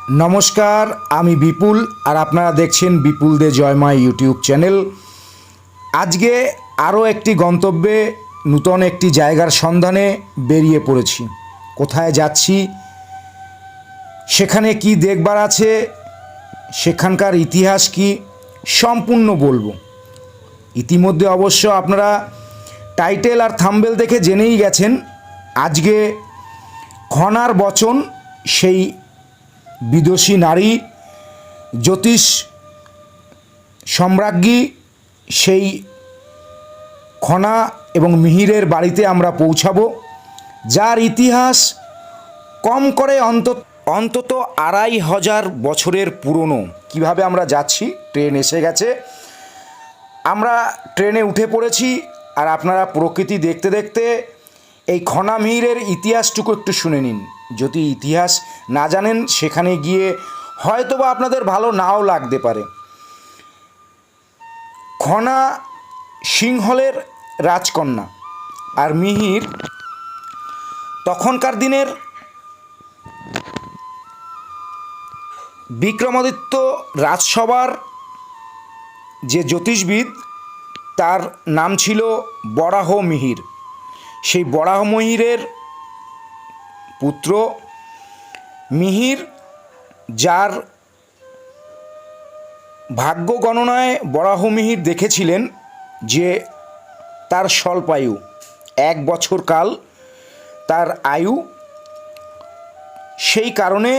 নমস্কার, আমি বিপুল আর আপনারা দেখছেন বিপুল দে জয়মা ইউটিউব চ্যানেল। আজকে আরও একটি গন্তব্যে নূতন একটি জায়গার সন্ধানে বেরিয়ে পড়েছি। কোথায় যাচ্ছি, সেখানে কি দেখবার আছে, সেখানকার ইতিহাস কি, সম্পূর্ণ বলবো। ইতিমধ্যে অবশ্য আপনারা টাইটেল আর থাম্বনেল দেখে জেনেই গেছেন আজকে খনার বচন, সেই বিদুষী নারী, জ্যোতিষ সম্রাজ্ঞী, সেই খনা এবং মিহিরের বাড়িতে আমরা পৌঁছাবো, যার ইতিহাস কম করে অন্তত ২৫০০ বছরের পুরনো। কিভাবে আমরা যাচ্ছি, ট্রেন এসে গেছে, আমরা ট্রেনে উঠে পড়েছি। আর আপনারা প্রকৃতি দেখতে দেখতে এই খনা মিহিরের ইতিহাসটুকু একটু শুনে নিন। যদি ইতিহাস না জানেন, সেখানে গিয়ে হয়তোবা আপনাদের ভালো নাও লাগতে পারে। খনা সিংহলের রাজকন্যা আর মিহির তখনকার দিনের বিক্রমাদিত্য রাজসভার যে জ্যোতিষবিদ, তার নাম ছিল বরাহ মিহির। সেই বরাহ মিহিরের পুত্র মিহির, যার ভাগ্য গণনায় বরাহ মিহির দেখেছিলেন যে তার স্বল্পায়ু, ১ বছর কাল তার আয়ু। সেই কারণে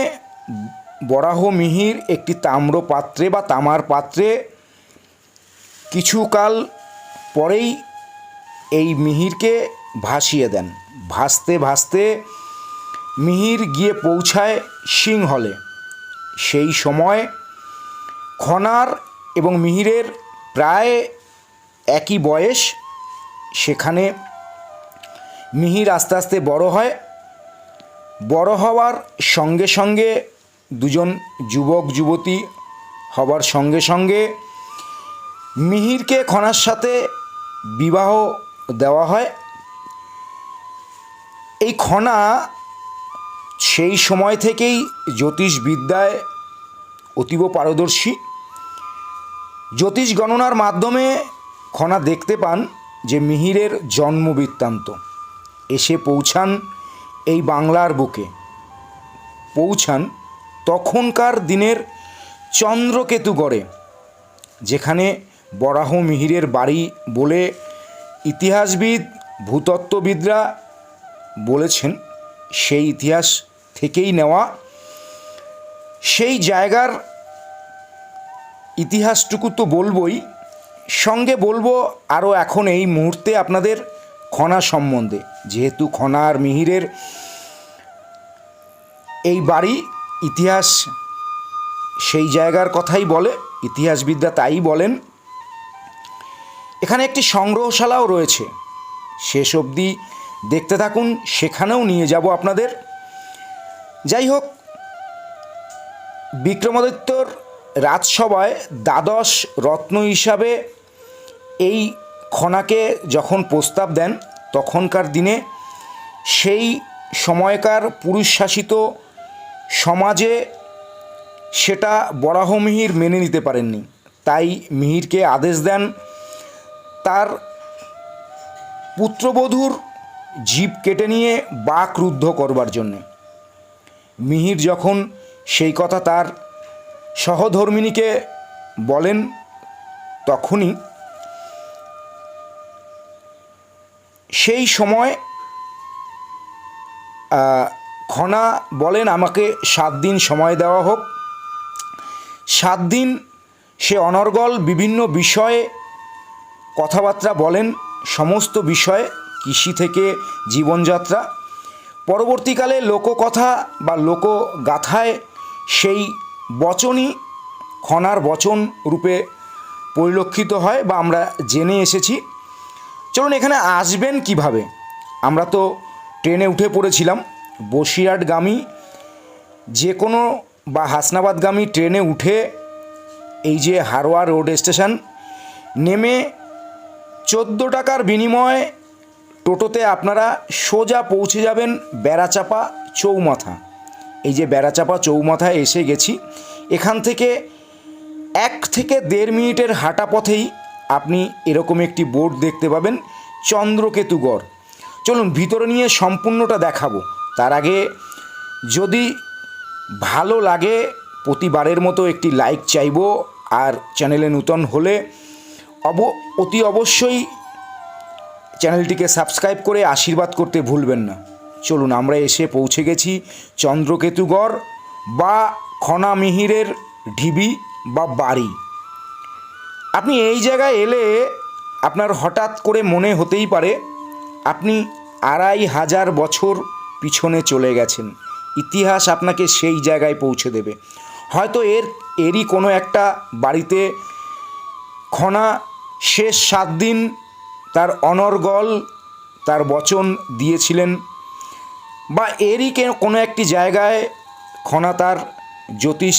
বরাহ মিহির একটি তাম্র পাত্রে বা তামার পাত্রে কিছুকাল পরেই এই মিহিরকে ভাসিয়ে দেন। ভাসতে ভাসতে মিহির গিয়ে পৌঁছায় সিংহলে। সেই সময় খনার এবং মিহিরের প্রায় একই বয়স। সেখানে মিহির আস্তে আস্তে বড় হয়। বড় হওয়ার সঙ্গে সঙ্গে দুজন যুবক যুবতী হবার সঙ্গে সঙ্গে মিহিরকে খনার সাথে বিবাহ দেওয়া হয়। এই খনা সেই সময় থেকেই জ্যোতিষবিদ্যায় অতীব পারদর্শী। জ্যোতিষ গণনার মাধ্যমে খনা দেখতে পান যে মিহিরের জন্ম বৃত্তান্ত। এসে পৌঁছান এই বাংলার বুকে, পৌঁছান তখনকার দিনের চন্দ্রকেতুগড়ে, যেখানে বরাহ মিহিরের বাড়ি বলে ইতিহাসবিদ ভূতত্ত্ববিদরা বলেছেন। সেই ইতিহাস থেকেই নেওয়া। সেই জায়গার ইতিহাসটুকু তো বলবই, সঙ্গে বলবো আরও এখন এই মুহূর্তে আপনাদের খনা সম্বন্ধে। যেহেতু খনা আর মিহিরের এই বাড়ি, ইতিহাস সেই জায়গার কথাই বলে, ইতিহাসবিদরা তাই বলেন। এখানে একটি সংগ্রহশালাও রয়েছে, শেষ অবধি দেখতে থাকুন, সেখানেও নিয়ে যাব আপনাদের। যাই হোক, বিক্রমাদিত্যর রাজসভায় দ্বাদশ রত্ন হিসাবে এই খনাকে যখন প্রস্তাব দেন, তখনকার দিনে সেই সময়কার পুরুষ শাসিত সমাজে সেটা বরাহ মিহির মেনে নিতে পারেননি। তাই মিহিরকে আদেশ দেন তার পুত্রবধূর জীব কেটে নিয়ে বাকরুদ্ধ করবার জন্যে। মিহির যখন সেই কথা তার সহধর্মিণীকে বলেন, তখনই সেই সময় খনা বলেন, আমাকে 7 দিন সময় দেওয়া হোক। 7 দিন সে অনর্গল বিভিন্ন বিষয়ে কথাবার্তা বলেন, সমস্ত বিষয়ে, কৃষি থেকে জীবনযাত্রা। পরবর্তীকালে লোককথা বা লোকগাথায় সেই বচনই খনার বচন রূপে পরিলক্ষিত হয় বা আমরা জেনে এসেছি। চলুন, এখানে আসবেন কিভাবে। আমরা তো ট্রেনে উঠে পড়েছিলাম। বসিরহাটগামী যে কোনো বা হাসনাবাদগামী ট্রেনে উঠে এই যে হারোয়া রোড স্টেশন নেমে 14 টাকার বিনিময়ে টোটোতে আপনারা সোজা পৌঁছে যাবেন বেড়াচাপা চৌমাথা। এই যে বেড়াচাপা চৌমাথায় এসে গেছি। এখান থেকে 1 থেকে 1.5 মিনিটের হাঁটা পথেই আপনি এরকম একটি বোর্ড দেখতে পাবেন, চন্দ্রকেতুগড়। চলুন ভিতরে নিয়ে সম্পূর্ণটা দেখাবো। তার আগে যদি ভালো লাগে প্রতিবারের মতো একটি লাইক চাইবো, আর চ্যানেলে নূতন হলে অতি অবশ্যই চ্যানেলটিকে সাবস্ক্রাইব করে আশীর্বাদ করতে ভুলবেন না। চলুন আমরা এসে পৌঁছে গেছি চন্দ্রকেতুগড় বা খনামিহিরের ঢিবি বা বাড়ি। আপনি এই জায়গায় এলে আপনার হঠাৎ করে মনে হতেই পারে আপনি 2500 বছর পিছনে চলে গেছেন। ইতিহাস আপনাকে সেই জায়গায় পৌঁছে দেবে। হয়তো এরই কোনো একটা বাড়িতে খনা শেষ 7 দিন তার অনর্গল তার বচন দিয়েছিলেন, বা এরই কোনো একটি জায়গায় খনা তার জ্যোতিষ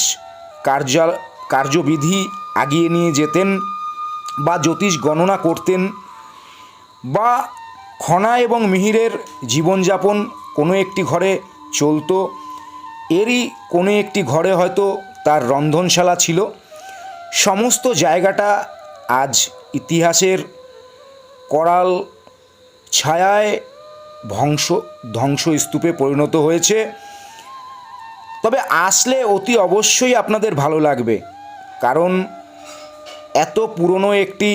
কার্যবিধি আগিয়ে নিয়ে যেতেন বা জ্যোতিষ গণনা করতেন, বা খনা এবং মিহিরের জীবনযাপন কোনো একটি ঘরে চলতো। এরই কোনো একটি ঘরে হয়তো তার রন্ধনশালা ছিল। সমস্ত জায়গাটা আজ ইতিহাসের করাল ছায়ায় ধ্বংসস্তূপে পরিণত হয়েছে। তবে আসলে অতি অবশ্যই আপনাদের ভালো লাগবে, কারণ এত পুরনো একটি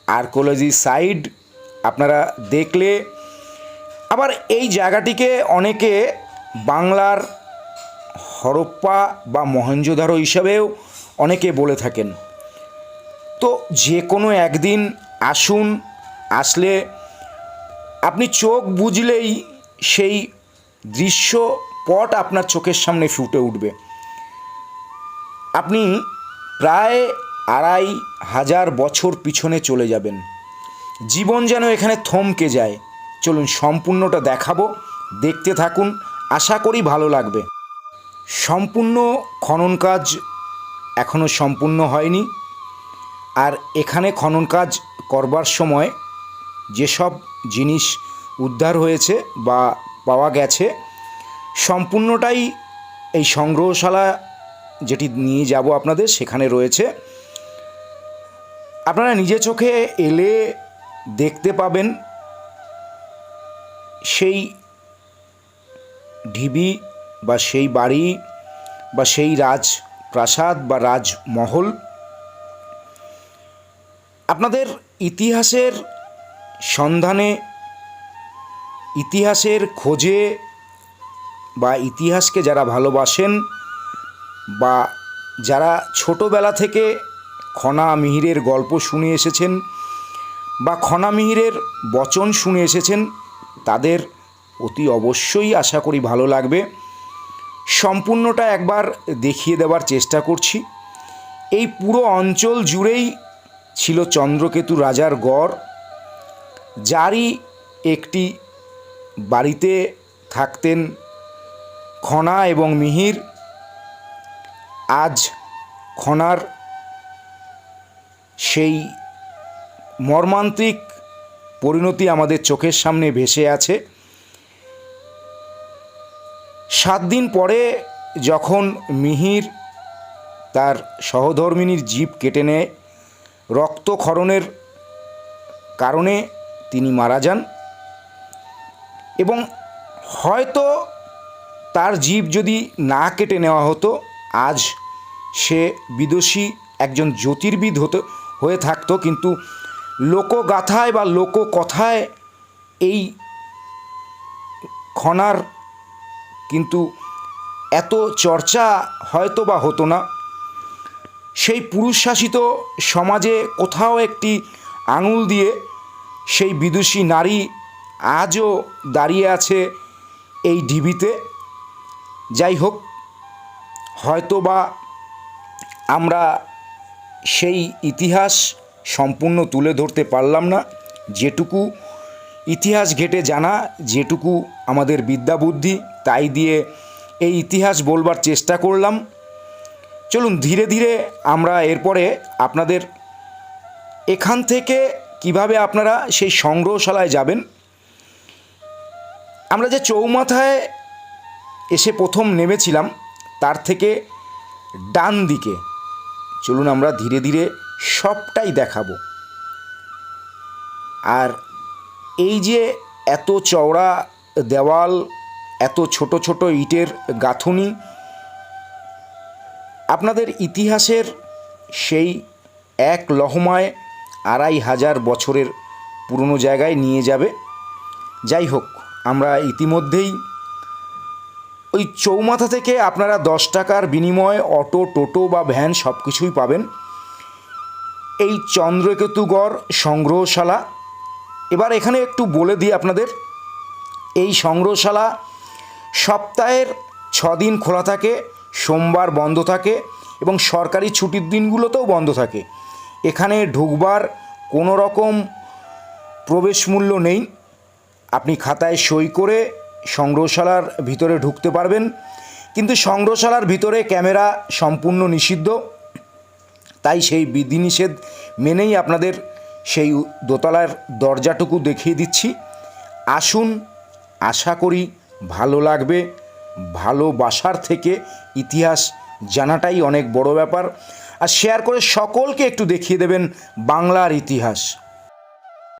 আর্কিওলজি সাইট আপনারা দেখলে। আবার এই জায়গাটিকে অনেকে বাংলার হরপ্পা বা মহেঞ্জোদারো হিসাবেও অনেকে বলে থাকেন। তো যে কোনো একদিন আসুন, আসলে আপনি চোখ বুজলেই সেই দৃশ্যপট আপনার চোখের সামনে ফুটে উঠবে। আপনি প্রায় 2500 বছর পিছনে চলে যাবেন। জীবন যেন এখানে থমকে যায়। চলুন সম্পূর্ণটা দেখাবো, দেখতে থাকুন, আশা করি ভালো লাগবে। সম্পূর্ণ খনন কাজ এখনও সম্পূর্ণ হয়নি, আর এখানে খনন কাজ করবার সময় যেসব জিনিস উদ্ধার হয়েছে বা পাওয়া গেছে সম্পূর্ণটাই এই সংগ্রহশালা যেটি নিয়ে যাব আপনাদের, সেখানে রয়েছে। আপনারা নিজে চোখে এলে দেখতে পাবেন সেই ঢিবি বা সেই বাড়ি বা সেই রাজপ্রাসাদ বা রাজমহল। আপনাদের ইতিহাসের সন্ধানে, ইতিহাসের খোঁজে বা ইতিহাসকে যারা ভালোবাসেন বা যারা ছোটোবেলা থেকে খনা মিহিরের গল্প শুনে এসেছেন বা খনা মিহিরের বচন শুনে এসেছেন, তাদের অতি অবশ্যই আশা করি ভালো লাগবে। সম্পূর্ণটা একবার দেখিয়ে দেওয়ার চেষ্টা করছি। এই পুরো অঞ্চল জুড়েই ছিল চন্দ্রকেতু রাজার গড়, যারই একটি বাড়িতে থাকতেন খনা এবং মিহির। আজ খনার সেই মর্মান্তিক পরিণতি আমাদের চোখের সামনে ভেসে আছে। 7 দিন পরে যখন মিহির তার সহধর্মিণীর জিভ কেটে নেয়, রক্তক্ষরণের কারণে তিনি মারা যান, এবং হয়তো তার জিভ যদি না কেটে নেওয়া হতো আজ সে বিদুষী একজন জ্যোতির্বিদ হয়ে থাকতো। কিন্তু লোকগাথায় বা লোককথায় এই খনার কিন্তু এত চর্চা হয়তো বা হতো না। সেই পুরুষ শাসিত সমাজে কোথাও একটি আঙুল দিয়ে সেই বিদুষী নারী আজও দাঁড়িয়ে আছে এই ঢিবিতে। যাই হোক, হয়তো বা আমরা সেই ইতিহাস সম্পূর্ণ তুলে ধরতে পারলাম না। যেটুকু ইতিহাস ঘেঁটে জানা, যেটুকু আমাদের বিদ্যা বুদ্ধি, তাই দিয়ে এই ইতিহাস বলবার চেষ্টা করলাম। চলুন ধীরে ধীরে আমরা এরপরে আপনাদের এখান থেকে কিভাবে আপনারা সেই সংগ্রহশালায় যাবেন। আমরা যে চৌমাথায় এসে প্রথম নেমেছিলাম তার থেকে ডান দিকে। চলুন আমরা ধীরে ধীরে সবটাই দেখাবো। আর এই যে এত চওড়া দেওয়াল, এত ছোট ছোট ইটের গাঁথুনি, আপনাদের ইতিহাসের সেই এক লহমায় 2500 বছরের পুরনো জায়গায় নিয়ে যাবে। যাই হোক, আমরা ইতিমধ্যেই ওই চৌমাথা থেকে আপনারা 10 টাকার বিনিময়ে অটো, টোটো বা ভ্যান সব কিছুই পাবেন এই চন্দ্রকেতুগড় সংগ্রহশালা। এবার এখানে একটু বলে দিই আপনাদের, এই সংগ্রহশালা সপ্তাহের 6 দিন খোলা থাকে, সোমবার বন্ধ থাকে এবং সরকারি ছুটির দিনগুলোতেও বন্ধ থাকে। এখানে ঢুকবার কোনো রকম প্রবেশ মূল্য নেই। আপনি খাতায় সই করে সংগ্রহশালার ভিতরে ঢুকতে পারবেন, কিন্তু সংগ্রহশালার ভিতরে ক্যামেরা সম্পূর্ণ নিষিদ্ধ। তাই সেই বিধিনিষেধ মেনেই আপনাদের সেই দোতলার দরজাটুকু দেখিয়ে দিচ্ছি। আসুন, আশা করি ভালো লাগবে। ভালোবাসার থেকে ইতিহাস জানাটাই অনেক বড় ব্যাপার। আর শেয়ার করে সকলকে একটু দেখিয়ে দেবেন বাংলার ইতিহাস।